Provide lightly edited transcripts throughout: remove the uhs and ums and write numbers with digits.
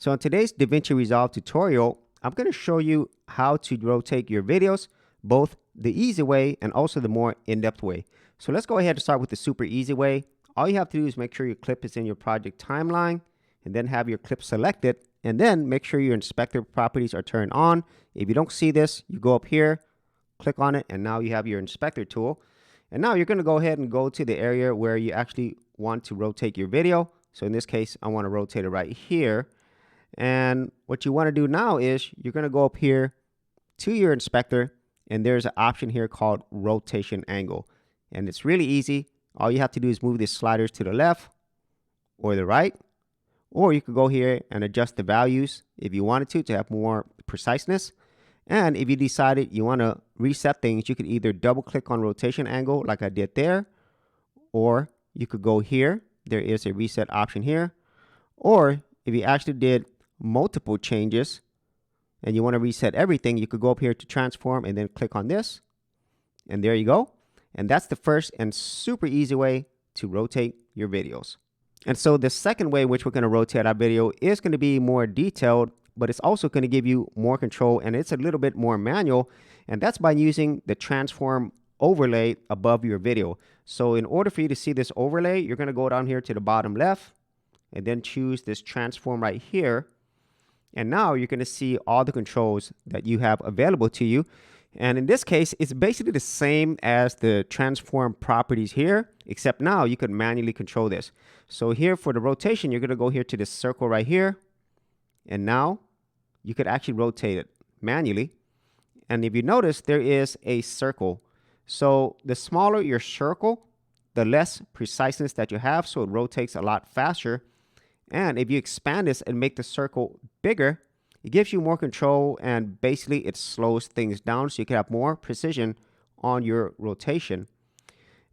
So in today's Davinci Resolve tutorial, I'm going to show you how to rotate your videos, both the easy way and also the more in-depth way. So let's go ahead and start with the super easy way. All you have to do is make sure your clip is in your project timeline and then have your clip selected, and then make sure your inspector properties are turned on. If you don't see this, you go up here, click on it, and now you have your inspector tool. And now you're going to go ahead and go to the area where you actually want to rotate your video. So in this case, I want to rotate it right here. And what you want to do now is you're going to go up here to your inspector, and there's an option here called rotation angle. And it's really easy. All you have to do is move these sliders to the left or the right, or you could go here and adjust the values if you wanted to have more preciseness. And if you decided you want to reset things, you could either double click on rotation angle like I did there, or you could go here. There is a reset option here. Or if you actually did multiple changes and you want to reset everything, you could go up here to transform and then click on this. And there you go. And that's the first and super easy way to rotate your videos. And so the second way in which we're going to rotate our video is going to be more detailed, but it's also going to give you more control, and it's a little bit more manual. And that's by using the transform overlay above your video. So in order for you to see this overlay, you're going to go down here to the bottom left and then choose this transform right here. And now you're going to see all the controls that you have available to you. And in this case, it's basically the same as the transform properties here, except now you could manually control this. So here for the rotation, you're going to go here to this circle right here. And now you could actually rotate it manually. And if you notice, there is a circle. So the smaller your circle, the less preciseness that you have. So it rotates a lot faster. And if you expand this and make the circle bigger, it gives you more control, and basically it slows things down so you can have more precision on your rotation.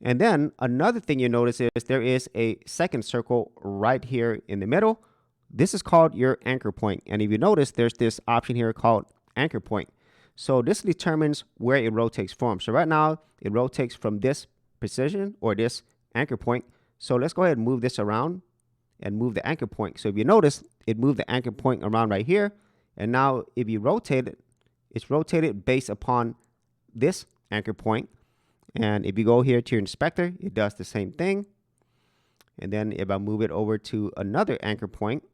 And then another thing you notice is there is a second circle right here in the middle. This is called your anchor point. And if you notice, there's this option here called anchor point. So this determines where it rotates from. So right now it rotates from this position or this anchor point. So let's go ahead and move this around and move the anchor point. So if you notice, it moved the anchor point around right here. And now if you rotate it, it's rotated based upon this anchor point. And if you go here to your inspector, it does the same thing. And then if I move it over to another anchor point,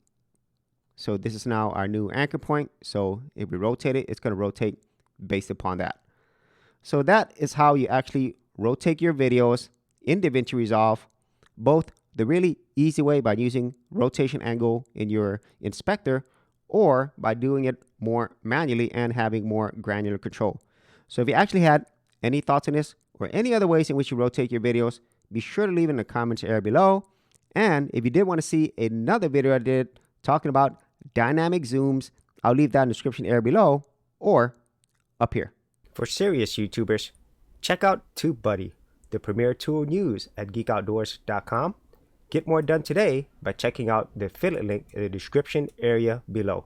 so this is now our new anchor point. So if we rotate it, it's going to rotate based upon that. So that is how you actually rotate your videos in Davinci Resolve, both the really easy way by using rotation angle in your inspector, or by doing it more manually and having more granular control. So if you actually had any thoughts on this or any other ways in which you rotate your videos, be sure to leave in the comments area below. And if you did want to see another video I did talking about dynamic zooms, I'll leave that in the description area below or up here. For serious YouTubers, check out TubeBuddy, the premier tool news at geekoutdoors.com. Get more done today by checking out the affiliate link in the description area below.